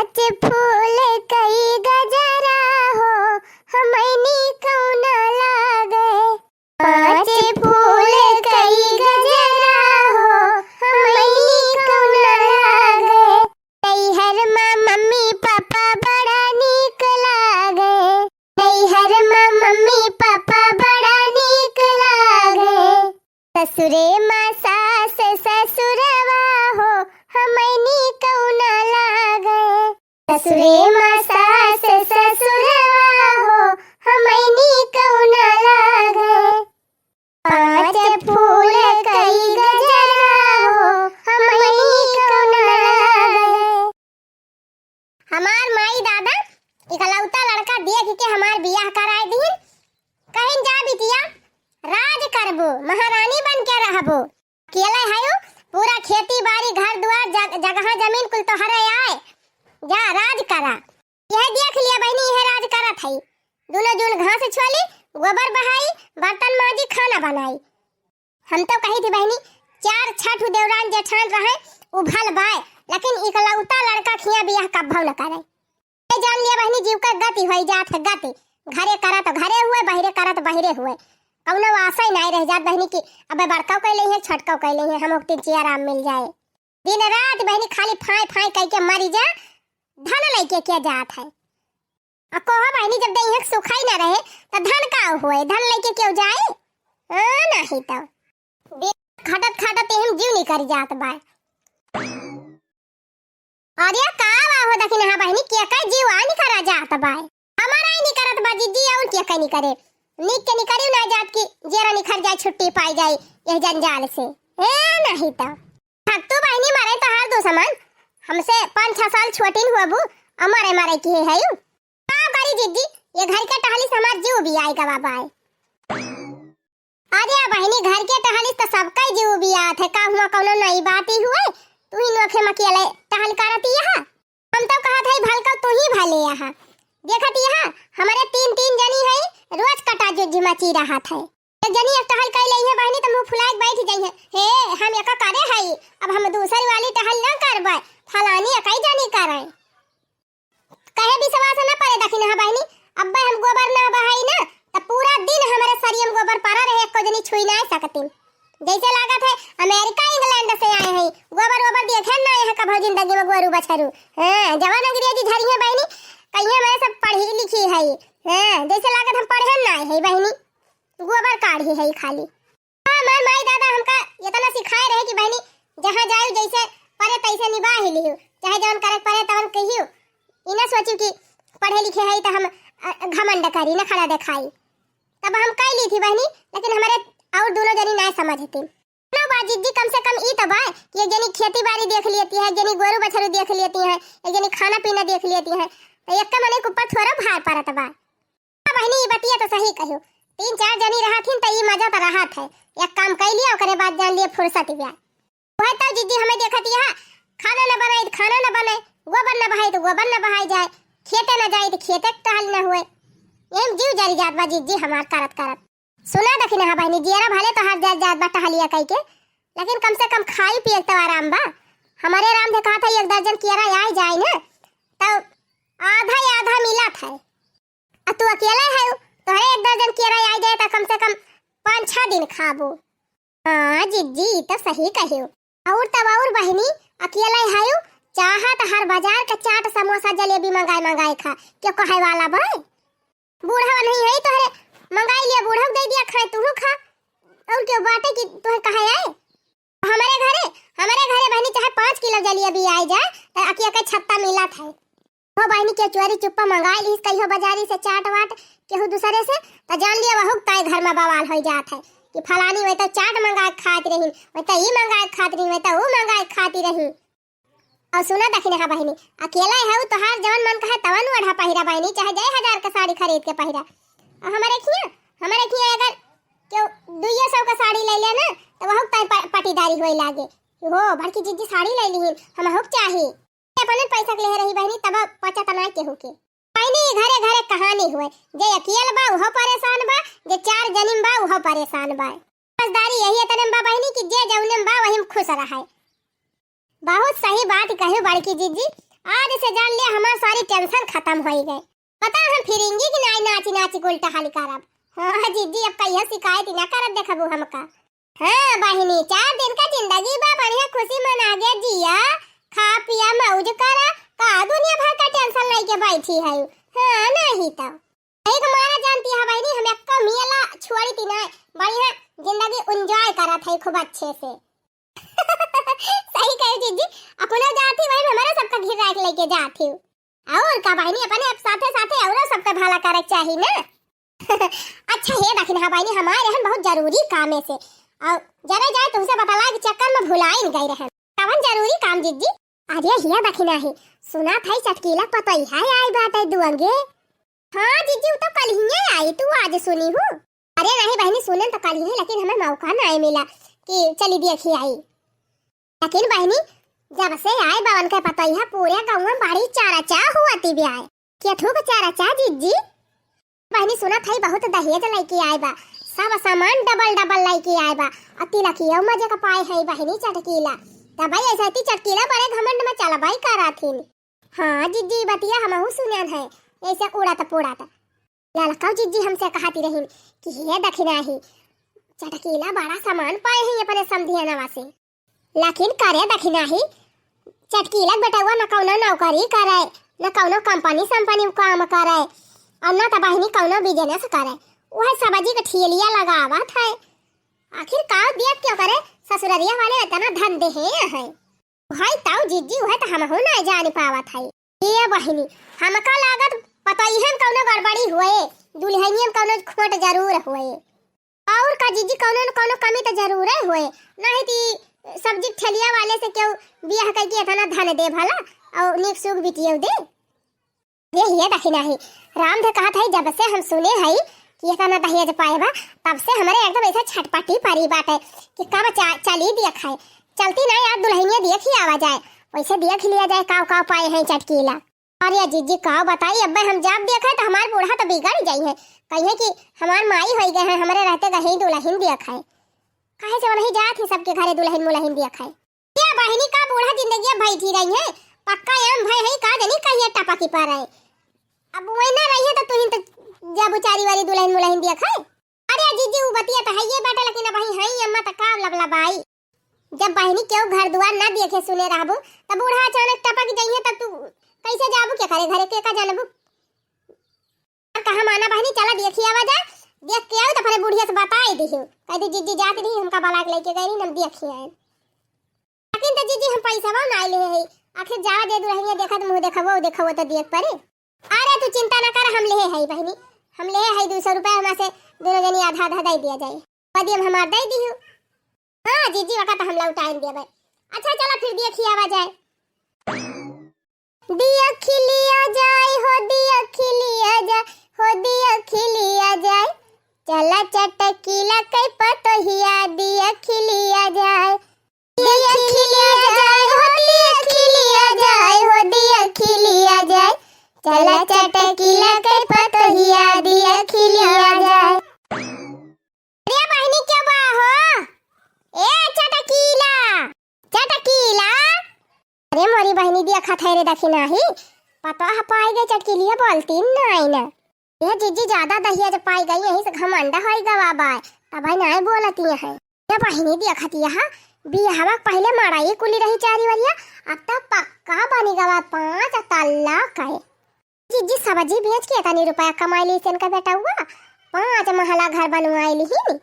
पाँच फूल कई गजरा हो हमनी कौना लागे। पाँच फूल कई गजरा हो हमनी कौना लागे। नैहर माँ मम्मी पापा बड़ा नीक लागे। नैहर माँ मम्मी पापा बड़ा नीक लागे। ससुरे माँ सास ससुरवा हो हमनी कौना लागे। ससुरे माँ सास ससुरवा हो हमनी कौना लागे। पाँच फूल कई गजरा हो हमनी कौना लागे। हमार माई दादा इकलौता लड़का देख के हमार बियाह कराए दीन। कहीं जा बिटिया राज करबो, महारानी बन के रहबो। अकेले हयो, पूरा खेती बाड़ी घर द्वार जगह जमीन कुल तोहरे आए। जा राज करा। यह देख लिया बहनी, यह राज करत हई। दोनों जून घास छोली, गोबर बहाई, बर्तन माजी, खाना बनाई। हम तो कही थी बहनी 4 छठ देवरान जेठान रहे उभल बाय, लेकिन इकलौता लड़का खिया बियाह कब्बो न करे। ये जान लिया बहनी जीव का गति होई जात है गति। घरे करा तो घरे हुए, बहिरे करा तो बहिरे हुए। कौनो आशा ही नहीं रह जात बहनी की अबे बड़काऊ कैले है छटकाऊ कैले है हम ओकती जी आराम मिल जाए। दिन रात बहनी खाली फाय फाय कह के मरी जा, धन लेके क्या जात है। कहो बहनी जब दही है सुखाई ना रहे तो धन का हुए, धन लेके क्यों जाए। नहीं तो खटत खटत हम जीव नहीं कर जात बा। अरे का हो दखिन हां बहनी के का जीव आ नहीं करा जात बा। हमारा ही नहीं करत बा जीजी और के का नहीं करे। नीक के निकरियो ना जात की जेरा निखर जाए छुट्टी पाई जाए यह जंजाल से। नहीं तो थक तू बहनी मारे तो हाल दो समान। हमसे 5-6 साल छोटिन हुआबू हमारे मारे की है यू। का करी जीजी ये घर के टहली से हमार जीव भी आएगा बाबा। अरे बहनी घर के टहली तो सबका जीव भी आत है। का हुआ कौनो नई बात ही हुए तू ही नोखे मकेले टहल करती यहां। हम तो कहत है भलका तू ही भले यहां देखत यहां हमारे 3 जनी है रोज कटा जो जिमाची रहा था। एक जनी एक टहल कई लई है बहनी तो मुंह फुलाए बैठ जाई है। हे हम एका करे है अब हम दूसरी वाली टहल ना करबे फलानी एकई जानी करे। कहे विश्वास ना पड़े दखिन हां बहनी अब्बे हम गोबर ना बहाई ना तो पूरा दिन हमारे शरीर में गोबर पड़ा रहे एको जनी छुई ना सकती। जैसे लागत है अमेरिका इंग्लैंड से आए हैं गोबर देखे ना है कभी जिंदगी में गोरू बछरू। हां जवान अंग्रेजी झरी है बहनी कहिए मैं सब पढ़ी लिखी है। हां जैसे लागत हम पढ़े ना है बहनी गोबर काढ़ी है खाली। हां मां माई दादा हमका इतना सिखाए रहे कि बहनी जहां जाऊ जैसे परे तैसे निभा ही लियो, चाहे जवन करे परे तवन कहियो। इना सोचू कि पढ़े लिखे है तो हम घमंड करी ना खड़ा दिखाई। तब हम कह ली थी बहनी लेकिन हमारे और दोनों जनी नहीं समझती ना बाजी जी। कम से कम ई तब है कि एक जनी खेती बाड़ी देख लेती है, एक जनी गोरू बछरू देख लेती है, एक जनी खाना पीना देख लेती है। तो एक का मने के ऊपर थोड़ा भार पड़त बा। बहनी बतिया तो सही कहो 3-4 जनी रहथिन त ई मजा त रहत है। एक काम कर लिया ओकरे बाद जान लिए फुर्सत गया। वह तो जीजी हमें देखत यहां खाना न बनाई तो खाना न बने, गोबर न बहाई तो गोबर न बहाई जाए, खेते न जाए तो खेते टहल न हुए। एम जीव जरी जात बा जीजी हमार करत करत। सुना दखिन हां बहनी जेरा भले तो हर जात बा टहलिया कह के लेकिन कम से कम खाई पिए तो आराम बा। हमारे राम ने कहा था 1 दर्जन केरा आ जाए ना तो आधा मिला था। अब तू अकेला है तो 1 दर्जन केरा आ जाए तो कम से कम 5-6 दिन खाबो। हां जीजी तो सही कहियो। और तब और बहनी अकेला है चाहत हर बाजार का चाट समोसा जलेबी मंगाए खा क्यों कहे वाला बा। बूढ़ा नहीं है तोहरे मंगाई लिया बूढ़ा दे दिया खाए तू खा और क्यों बाटे कि तोहे कहे आए। हमारे घरे बहनी चाहे 5 किलो जलेबी आ जाए तो अकिया के छत्ता मिला था। हो बहनी के चोरी चुप्पा मंगाई ली कहियो बाजारी से चाट वाट केहू दूसरे से तो जान लिया वहु ताई घर में बवाल हो जात है कि फलानी वे तो चाट मंगाए खात रही, वे तो ई मंगाए खात रही, वे तो वो मंगाए खाती रही। और सुना दखिन हां बहनी अकेला है तो हर जवन मन कहे तवन ओढ़ा पहिरा बहनी चाहे 1000 का साड़ी खरीद के पहिरा। हमारे खिया अगर क्यों 200 का साड़ी ले लेना तो वह ताई पटीदारी होए लागे हो बड़की जीजी साड़ी ले ली हम हुक चाही अपन पैसा ले रही बहनी तब पचा तना के होके बहनी घरे कहानी हुए जे अकेल बा वो परेशान बा, जे 4 जनिम बा वो परेशान बा। समझदारी यही तने बा बहनी कि जे जौने बा वही खुश रहे। बहुत सही बात कहे बड़की जीजी। आज से जान ले हमार सारी टेंशन खत्म हो गए। पता हम फिरेंगे कि नहीं नाची नाची उल्टा हाल करब। हाँ जीजी अब कहिया शिकायत ना करब देखबू हमका। हाँ बहिनी 4 दिन का जिंदगी बा बढ़िया खुशी मना के जिया खा पिया मौज करा का दुनिया भर का टेंशन लेके बैठी है। हाँ नहीं तो एक मारा जानती है बहिनी हम एक मिला छोड़ी थी ना बढ़िया जिंदगी एंजॉय करा था खूब अच्छे से। सही कहे जीजी अपना जाती वही हमारा सबका घिर राख लेके जाती हूँ और का बहिनी अपने अब साथे साथे और सबका भला करे चाहिए ना। अच्छा हे दखिन हाँ बहिनी हमारे यहाँ बहुत जरूरी काम है से और जरा जाए तुमसे बतला के चक्कर में भुलाई नहीं गई रहे कवन जरूरी काम जीजी। अरे हिया दखिना है सुना था चटकीला पता ही है आई बात है दुआंगे। हाँ जीजी तो कल ही आई तू आज सुनी हूँ। अरे नहीं बहनी सुने तो कल ही लेकिन हमें मौका नहीं मिला कि चली देखी आई। लेकिन बहनी जब से आए बावन का पता ही है पूरे गांव में बड़ी चाराचा हुआ थी भी आए क्या थोक चाराचा जीजी। बहनी सुना था बहुत दहेज लेके आए बा सब सामान डबल डबल लेके आए बा अतिला की मजे का पाए है बहनी चटकीला तब भाई ऐसा थी चटकीला बड़े घमंड में चला भाई करा थी। हाँ जीजी बतिया हम सुनन है ऐसे उड़ा था ललकाऊ जीजी हमसे कहती रही कि हे दखिना ही चटकीला बड़ा सामान पाए हैं अपने समधिया नवा से लेकिन करे दखिना ही चटकीला बेटा न कौनो नौकरी करे न कौनो कंपनी संपनी काम करे और न तो बहनी कौनो बिजनेस करे वह सब्जी का ठेलिया लगावत है। आखिर का दिया क्यों करे ससुररिया वाले इतना धन दे है भाई ताऊ जीजी वह तो हम हो ना जान पावत है। ये बहनी हमका लागत पता ही है कौनो गड़बड़ी हुए दुल्हनिया में कौनो खोट जरूर हुए और का जीजी कौनो न कौनो कमी तो जरूर हुए नहीं थी सब्जी ठेलिया वाले से क्यों बियाह करके इतना धन दे भला और निक सुख बिटियो दे। ये दखिना है राम ने कहा था जब से हम सुने है कि इतना दहेज पाएबा तब से हमारे एकदम ऐसा छटपटी परी बात है कि कब चली देख है चलती ना यार दुल्हनिया देख ही आवा जाए वैसे देख लिया जाए काव काव पाए हैं चटकीला। अरे जीजी काव बताई अब हम जब देखा तो हमार बूढ़ा तो बिगड़ जाई है कहे कि हमार माई हो गए हैं हमारे रहते गहे दुल्हन देख है कहे से नहीं जात ही सबके घरे दुल्हन मुलहन देख है। क्या बहनी का बूढ़ा जिंदगी बैठी रही है पक्का आम भाई है का जनी कहिए टपा की पर है अब वही ना रही है तो तुहिन तो जब उचारी वाली दुल्हन मुलहन देख है। अरे जीजी वो बतिया तो है ये बेटा लेकिन भाई है अम्मा तो का लबलबाई जब बहनी क्यों घर द्वार ना देखे सुने रहबो तब बूढ़ा अचानक टपक जाइए तब तू कैसे जाबू क्या करे घरे के का जानबू कहां माना बहनी चला देखी आवा जा देख के आओ तो फिर बुढ़िया से बताई दियो कह दी जीजी जात रही हमका बालाक लेके गई हम देखी आए लेकिन तो जीजी हम पैसा ना ले है आखिर जा दे दुल्हनिया देखत मुंह देखबो तो देख परे। अरे तू चिंता ना कर हम ले है बहनी हम ले है 200 रुपया हमरा से दोनों जनी आधा आधा दे दिया जाए पदियम हमार दे दियो। हाँ जीजी वक्त हम लौटाएं देबे। अच्छा चला फिर देखी आवा जाए दिया खिलिया जाए हो दिया खिलिया जाए हो दिया खिलिया जाए चला चटकीला कई पतोहिया दिया खिलिया जाए दिया खिलिया जाए हो दिया खिलिया जाए हो दिया खिलिया जाए चला चटकीला कई पतोहिया दिया खिलिया जाए। अरे बहनी क्या बा हो ए चटकीला चटकीला। अरे मोरी बहनी दिया खा रे दखिना ही पता है पाई गई चटकीलिया बोलती नहीं ना ये जीजी ज्यादा दहिया जब पाई गई यही से घमंडा होई गवा बाय तब नहीं बोलती है। ये बहनी दिया खतिया है बियाह पहले मड़ाई कुली रही चारी वरिया अब तो पक्का बनी गवा 5 तल्ला कहे जीजी सब्जी बेच के इतनी रुपया कमाई ली इनका बेटा हुआ 5 महला घर बनवाई ली ही।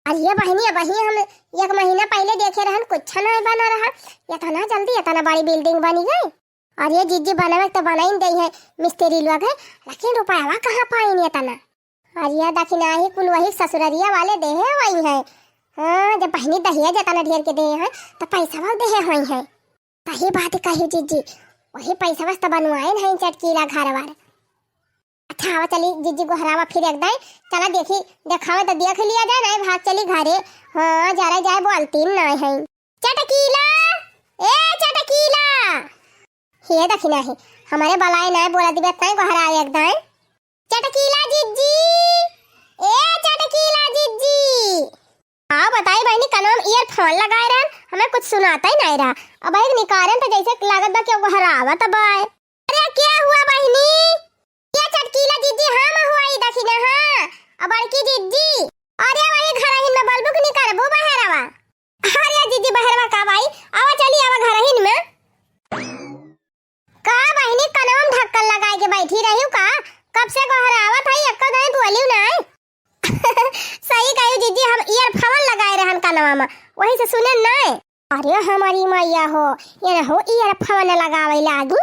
और ये बहनी हम 1 महीना पहले देखे रहन कुछ नहीं बना रहा इतना जल्दी इतना बड़ी बिल्डिंग बनी गई। और ये जीजी बनावे तो बना ही गई है मिस्त्री लोग है लेकिन रुपया कहाँ पाएंगे इतना। और ये दखिना ही कुल वही ससुररिया वाले दे वही है। हाँ जब बहनी दहेज इतना ढेर के दे हैं तो पैसा दे हुई है सही बात कही जीजी वही पैसा बस तो बनवाए नहीं चटकीला घर वार। अच्छा आवा चली जीजी को हरावा फिर एक दाई चला देखी देखावे तो देख लिया जाए नहीं भाग चली घरे। हाँ जरा जाए बोलती नहीं है चटकीला ए चटकीला ये दखिना है हमारे बलाए नहीं बोला दिबे तई को हरावे एक दाई चटकीला जीजी ए चटकीला जीजी। हाँ बताई बहनी कनवा में ईयरफोन लगाए रहन, हमें कुछ सुनाता ही नहीं रहा। अब एक निकारन तो जैसे लागत बा कि हरावत अब आए। अरे क्या हुआ बहनी? क्या चटकीला जीजी हम हुआ ई देखी ना। हां अब बड़की जीजी अरे वही घर हिन में बलबुक निकारबो बहरवा। अरे जीजी बहरवा का भाई आवा चली आवा घर हिन में। का बहनी कनवा में ढक्कन लगाए के बैठी रही का? कब से हरावत है एक नहीं बोलियो नहीं। सही कही जीजी हम ईयरफोन लगाए रहन कनवा में वही से सुने नहीं। अरे हमारी मैया हो ये हो ईयरफोन लगावे लागी।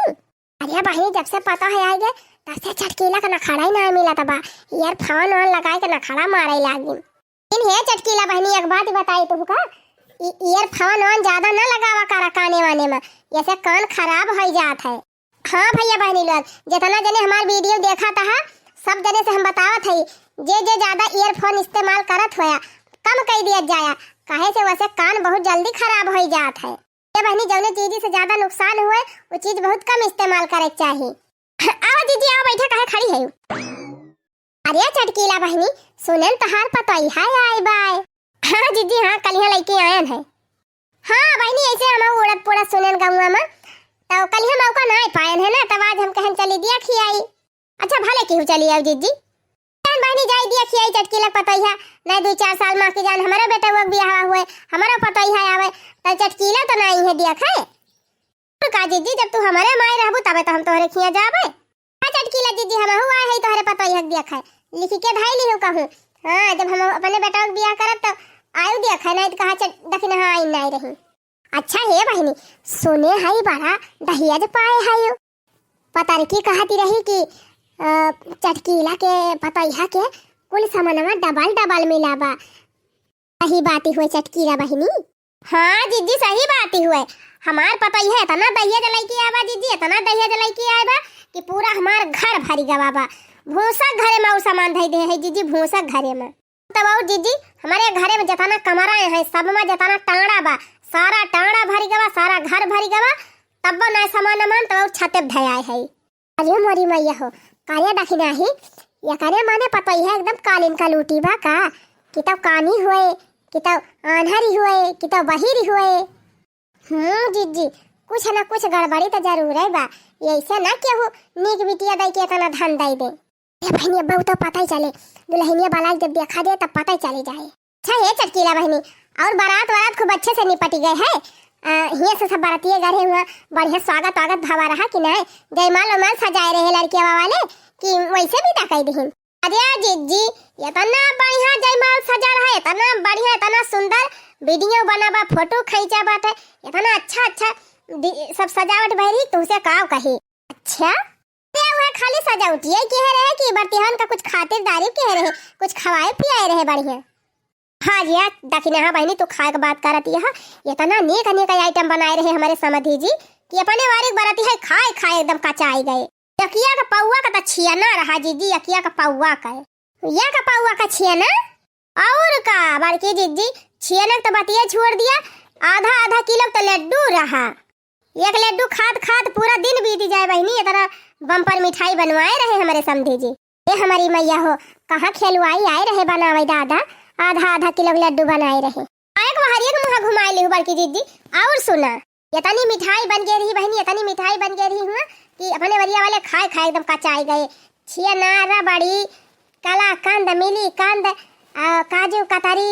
अरे बहनी जब से पता है आगे तब से चटकीला का नखाड़ा ही ना मिला तबा ईयरफोन और लगाए के नखाड़ा मारे लागी। इन है चटकीला बहनी एक बात बताई तुमका ईयरफोन ऑन ज्यादा ना लगावा करा काने वाने में जैसे कान खराब हो जात है। हाँ भैया बहनी लोग जितना जने हमार वीडियो देखा था सब जने से हम बतावत है जे ज्यादा ईयरफोन इस्तेमाल करत होया कम कर दिया जाया काहे से वैसे कान बहुत जल्दी खराब हो जात है। ये बहनी जौने चीज से ज्यादा नुकसान हुए वो चीज बहुत कम इस्तेमाल करे चाहिए। आओ दीदी आओ बैठा काहे खड़ी है? अरे चटकीला बहनी सुनन तहार पतई है आई बाय। हाँ दीदी हाँ कल यहाँ लेके आयन है। हाँ बहनी ऐसे हम उड़द पुड़द सुनन गौवा में तो कल हम मौका नहीं पायन है ना तब आज हम कहन चली दिया खियाई। अच्छा भले क्यों चली आओ दीदी बहनी जाई दिया खियाई चटकीला पतई है नहीं 2-4 साल मां की जान हमारा बेटा वो बियाह हुए हमारा पतई है आवे तो चटकीला तो नहीं है दिया खाए का दीदी जब तू हमारे माई रहबू तबे तो हम तोहरे खिया जाबे। हां चटकीला दीदी हम हुआ है तोहरे पतई है दिया खाए लिख के धाई लिहु कहूं। हां जब हम अपने बेटा के बियाह करब तो आयु दिया खाए नहीं तो कहा दखिन हां आई नहीं रही। अच्छा है बहनी सुने हई बड़ा दहिया जे पाए है पता रे की कहती रही कि चटकीला के पतैया के कुल सामानवा डबल डबल मिलाबा। सही बात हुए चटकीला बहनी। हाँ दीदी सही बात हुए हमार पतैया इतना दहिया जलाई के आबा दीदी इतना दहिया जलाई के आबा कि पूरा हमार घर भरी गवाबा। भूसा घरे में सामान धई दे है दीदी भूसा घरे में तब और दीदी हमारे घरे में जितना कमरा है सब में जितना टांगड़ा बा सारा टांगड़ा भरी गवा सारा घर भरी गवा तब ना सामान मान तब छते धया है। अरे मोरी मैया हो कार्य दखिना ही या कार्य माने पता ही है एकदम कालीन का लूटी बा का कि तब कानी हुए कि तब आन्हरी हुए कि तब बहिरी हुए। जीजी कुछ ना कुछ गड़बड़ी तो जरूर है बा ऐसे ना कि हो नीक बिटिया दई के इतना धन दई दे ये बहनी अब तो पता ही चले दुल्हनिया बाला जब देखा दे तब पता ही चली जाए। अच्छा ये चटकीला बहनी और बारात खूब अच्छे से निपट गए है हिया से सब बारातिये गए हुआ बढ़िया स्वागत भवा रहा कि नहीं जयमाल उमाल सजाए रहे लड़किया वाले कि वैसे भी तकई दीन। अरे जीजी इतना बढ़िया जयमाल सजा रहा है इतना बढ़िया इतना सुंदर वीडियो बनाबा फोटो खींचा बात है इतना अच्छा सब सजावट भरी तुमसे का कही। अच्छा वह खाली सजावटिया के रहे कि बर्तिहन का कुछ खातिरदारी के रहे कुछ खवाए पियाए रहे बढ़िया। हाँ जी दखिना हाँ बहनी तू खाए के बात करती है इतना नेक अनेक आइटम बनाए रहे हमारे समधी जी कि अपने वारिक बराती है खाए खाए एकदम कचाई गए। यकिया का पौवा का तो छियाना रहा जीजी यकिया का पौवा का या का पौवा का छियाना और का बड़की जीजी छियाना तो बतिया छोड़ दिया आधा किलो तो लड्डू रहा एक लड्डू खाद पूरा दिन बीत जाए बहनी इतना बम्पर मिठाई बनवाए रहे हमारे समधी जी। ये हमारी मैया हो कहाँ खेलवाई आए रहे बनावे दादा आधा किलो लड्डू बनाए रहे आएक हरिया के मुंह घुमाए ली बड़की दीदी। और सुना इतनी मिठाई बन गई रही बहनी इतनी मिठाई बन गई रही हुआ कि अपने वरिया वाले खाए एकदम कचाई गए छिया बड़ी काला कंद मिली कंद काजू कतरी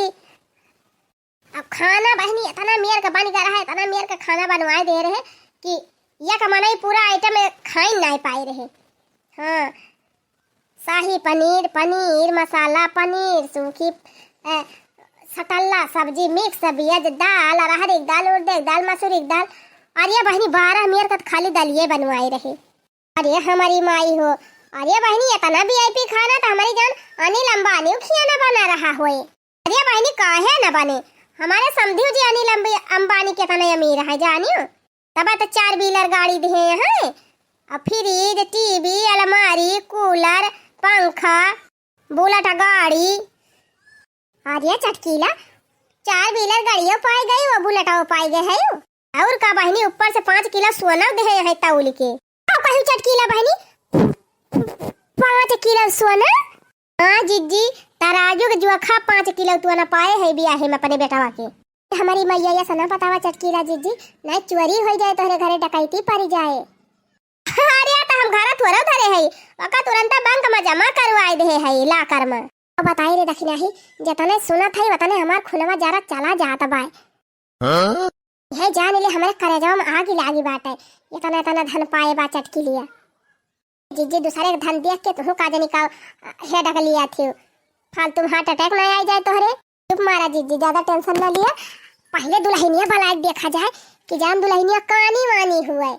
अब खाना बहनी इतना मेर का बन गया रहा इतना मेर का खाना बनवाए दे रहे कि यह कमाना ही पूरा आइटम खाई नहीं पाए रहे। हाँ शाही पनीर मसाला पनीर सूखी सटल्ला सब्जी मिक्स सब्जी दाल अरहर एक दाल उड़द एक दाल मसूर एक दाल अरे बहनी 12 मेर का खाली दलिए बनवाई रहे। अरे हमारी माई हो अरे बहनी इतना वीआईपी खाना तो हमारी जान अनिल अंबानी खियाना बना रहा होए। अरे बहनी काहे न बने हमारे समझियो जी अनिल अंबानी कितना अमीर है जानियो तब तो 4 व्हीलर गाड़ी दिए हैं अब फ्रिज टीवी अलमारी कूलर पंखा बुलेट गाड़ी। अरे चटकीला 4 व्हीलर गाड़ियों पाए गई वो बुलेट पाए गए है और का बहनी ऊपर से 5 किलो सोना दे है तौल के कहीं चटकीला बहनी 5 किलो सोना। हाँ जीजी तराजू के जुआ खा 5 किलो तू ना पाए है बियाहे में अपने बेटावा के। हमारी मैया या सना बतावा चटकीला जीजी ना चोरी हो जाए तोहरे घरे डकैती पड़ जाए। अरे त हम घर थोड़ा धरे है ओका तुरंत बैंक में जमा करवाई दे है लाकर में। अब बताई रे दखिना ही जतने सुनत है वतने हमार खुलवा जरा चला जात बाय। हां ये जान ले हमरे करेजवा में आग लागी बाटे इतना इतना धन पाए बा चटकीलिया। जीजी दूसरे के धन देख के तू का जानी का हे डक लिया थी फालतू हार्ट अटैक ना आ जाए तोहरे। चुप मारा जीजी ज्यादा टेंशन ना लिया। पहले दुल्हनिया भला देखा जाए कि जान दुल्हनिया कानी वानी हुए।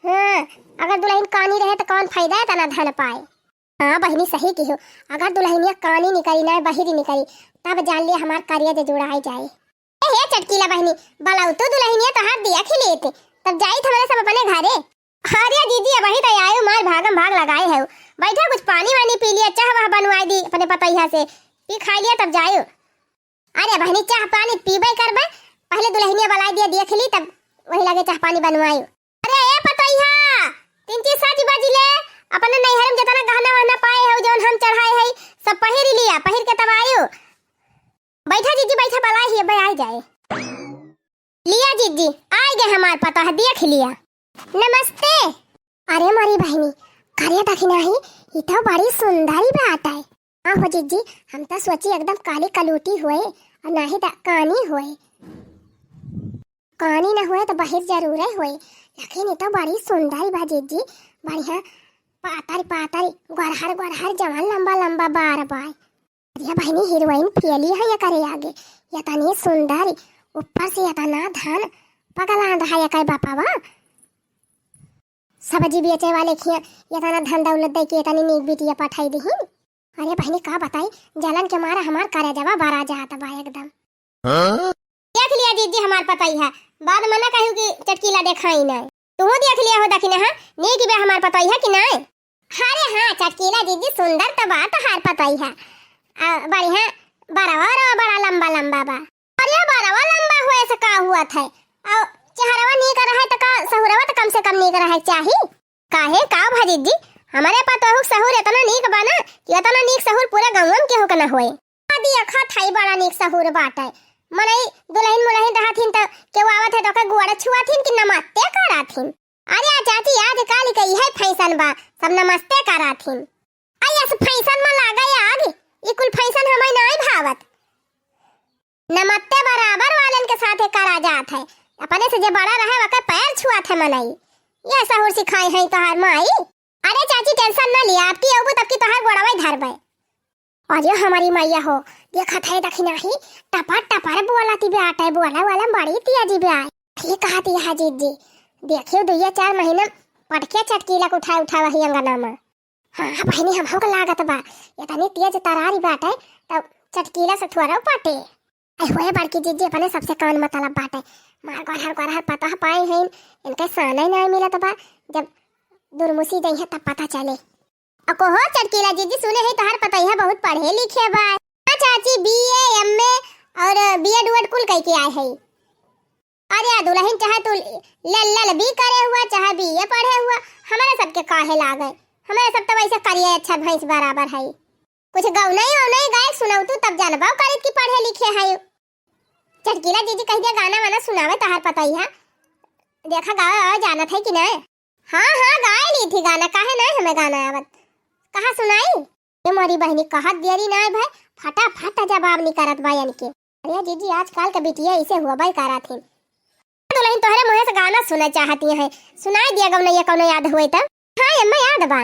हां अगर दुल्हन कानी रहे तो कौन फायदा है तना धन पाए। हां बहनी सही की हो अगर दुल्हनिया कानी निकली ना बाहरी निकली तब जान लिया हमार कार्य जे जुड़ा ही जाए। ए हे चटकीला बहनी बलाउ तो दुल्हनिया तो हाथ दिया खिलेते तब जाई हमारे सब अपने घरे। अरे दीदी वही तो आयो मार भागम भाग लगाए है बैठा कुछ पानी वानी पी लिया चाह वह बनवाई दी अपने पतैया से पी खा लिया तब जायो। अरे बहनी चाह पानी पीबे करबे पहले दुल्हनिया बलाई दिया देख ली तब वही लगे चाह पानी बनवायो। अरे ए पतैया 3-4 बजिले अपने नैहर में जितना गहना वहना पाए हो जौन हम चढ़ाए है सब पहिर लिया पहिर के तब आयो। बैठा जीजी बैठा बलाई ही बे आ जाए लिया जीजी आ गए हमार पता है देख लिया। नमस्ते। अरे मारी बहनी करिया दखिना ही ये तो बड़ी सुंदरी बात है। हां हो जीजी हम तो सोची एकदम काली कलूटी हुए और ना ही कानी हुए। कानी ना हुए तो बाहर जरूर हुए लेकिन ये तो बड़ी सुंदरी बा जीजी बढ़िया पातर पातर गरहर गरहर जवान लंबा लंबा बार बाय। अरे बहनी हीरोइन फेली है ये करे आगे ये तनी सुंदर ऊपर से इतना धन पगला रहा है काय बापावा। सब्जी बेचे वाले खिया इतना धन दौलत दे के इतनी नीक बिटिया पठाई दी। अरे बहनी का बताई जलन के मारा हमार करे जवा बारा जात बा एकदम। देख लिया दीदी हमार पता ही है बाद में ना कहू कि चटकीला देखाई ना तू देख लिया हो दखिना हां नीक बे हमार पता ही है कि नहीं। अरे हां चटकीला दीदी सुंदर तो बात हार पता ही है बढ़िया बड़ा लंबा लंबा बा। अरे बड़ा लंबा हुए से का हुआ था और चेहरावा नीक रहे तो का सहुरवा तो कम से कम नीक रहे चाहिए काहे का भाजी जी हमारे पता हो सहूर इतना नीक बा ना कि इतना नीक सहूर पूरा गांव में केहू के ना होए। आदि अखा थाई बड़ा नीक सहूर बाटे मनई दुल्हन मुलहन रहथिन त केहू आवत है तो का गुआड़ा छुआथिन कि नमस्ते कराथिन। अरे चाची आज काल के यही फैशन बा सब नमस्ते कराथिन। आया से फैशन में लागा आग ये कुल फैशन हमें नहीं भावत। नमस्ते बराबर वालन के साथे करा जात है अपने से जे बड़ा रहे वका पैर छुआत है मनई ये सहूर सिखाई है तोहार माई। अरे चाची टेंशन ना लिया आपकी अबू तब की तोहार गोड़ावे धरबे। और ये हमारी मैया हो देखा था दखिना ही टपा टपा बोलाती बे आटा बोला वाला बड़ी तिया जी बे आए ये कहती है जीजी देखियो 2-4 महीना पटके चटकीला को उठा वही अंगना में। हां बहनी हम को लागत बा इतनी तेज तरारी बाटे तब चटकीला से थोड़ा पटे आई होए बड़की जीजी अपने सबसे कान मतलब बाटे मार गहर पता पाए हैं इनके साने नहीं मिलत बा जब दुरमुसी दई है तब पता चले। अको हो चटकीला जीजी सुने है तोहार पता है बहुत पढ़े लिखे बा। चाची बीए एमए और बीएड उएड कुल कह के आए है। अरे दुल्हन चाहे तू लल भी करे हुआ चाहे बीए पढ़े हुआ हमारे सबके काहे लागे हमारे सब तो वैसे करिए अच्छा भैंस बराबर है कुछ गौनई औनई गाय सुनाऊ तू तब जानबा करित की पढ़े लिखे है। चटकीला जीजी कह दिया गाना वाना सुनावे तोहार पता ही है देखा गावे जानत है कि नहीं। हां गाय ली थी गाना काहे नहीं हमें गाना आवत कहां सुनाई ये मोरी बहनी कहत देरी नहीं भाई फटाफट जवाब नहीं करत बयान के। अरे जीजी आजकल के बिटिया ऐसे हुआ भाई करा थी दुल्हन तोहरे मुंह से गाना सुनना चाहती है सुनाई दिया गौनैया कौनो याद हुई तब। हां अम्मा याद बा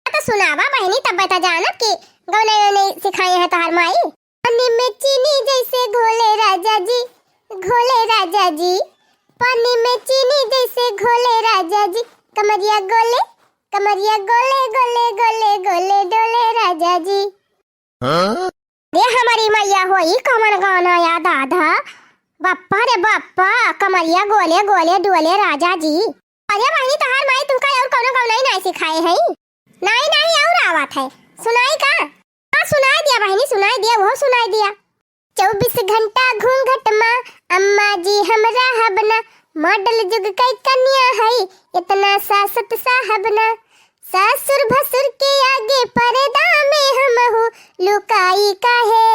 तो सुनावा बहनी तब बता जानत कि गौनैया ने सिखाई है तोहर माई। पानी में चीनी जैसे घोले राजा जी पानी में चीनी जैसे घोले राजा जी कमरिया गोले गोले गोले डोले राजा जी। ये हमारी मैया होई कमर गाना याद आधा बाप्पा रे बाप्पा कमरिया गोले गोले डोले राजा जी। अरे बहनी तोहार माई तुमका और कोनो गाना नहीं सिखाए है नहीं और आवत है सुनाई का। हां सुनाई दिया बहनी सुनाई दिया वो सुनाई दिया 24 घंटा घूंघट मां अम्मा जी हमरा हबना मॉडल जुग कई कन्या है इतना सासत साहबना ससुर भसुर के आगे पर्दा में हम हो लुकाई काहे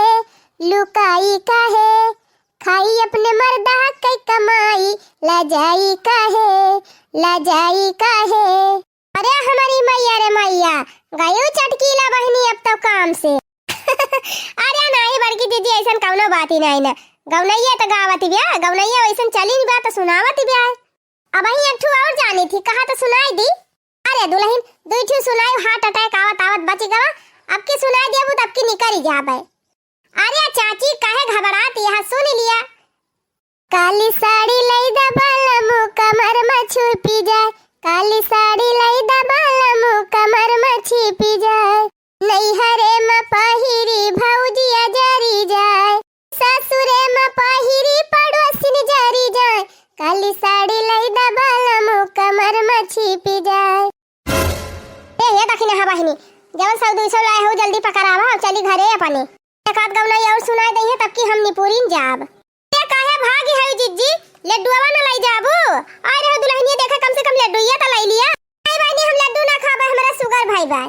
खाई अपने मर्दा कई कमाई लजाई काहे। अरे हमारी मैया रे मैया गयो चटकीला बहनी अब तो काम से अरे नहीं बड़की दीदी ऐसन कौनो बात ही नहीं ना गौनैया तो गावती ब्या गौनैया वैसन चली नहीं बा तो सुनावती ब्या। अब ही एक ठू और जानी थी कहा तो सुनाई दी। अरे दुल्हन दो ठू सुनाई हार्ट अटैक आवत बची गवा अब की सुनाई देबू तब की निकल जाबे। अरे चाची काहे घबराती है सुन लिया। काली साड़ी लई दबाला मुँह कमर में छुपी जाए काली साड़ी लई दबाला मुँह कमर में छिपी जाए नहीं हरे में पहिरी भौजिया जरी जाए ससुरे में पहिरी पड़ोसिन जरी जाए काली साड़ी लई दबाला मुँह कमर में छिपी जाए। ये दखिन हा बहिनी जवन सब 200 लाए हो जल्दी पकड़ावा और चली घरे अपने एक आध गौना और सुनाई दई है तब की हम निपुरिन जाब। ये काहे भागी है जिज्जी लड्डूवा न लाई जाबू आय रे दुल्हनिया देखा कम से कम लड्डूया तो लाई लिया। नहीं बहनी हम लड्डू ना खाबे हमरा शुगर भाई बा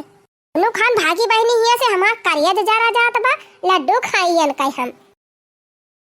नु खान भागी बहनी हिया से हमार करिया जा रहा जात बा लड्डू खाइयन कई हम।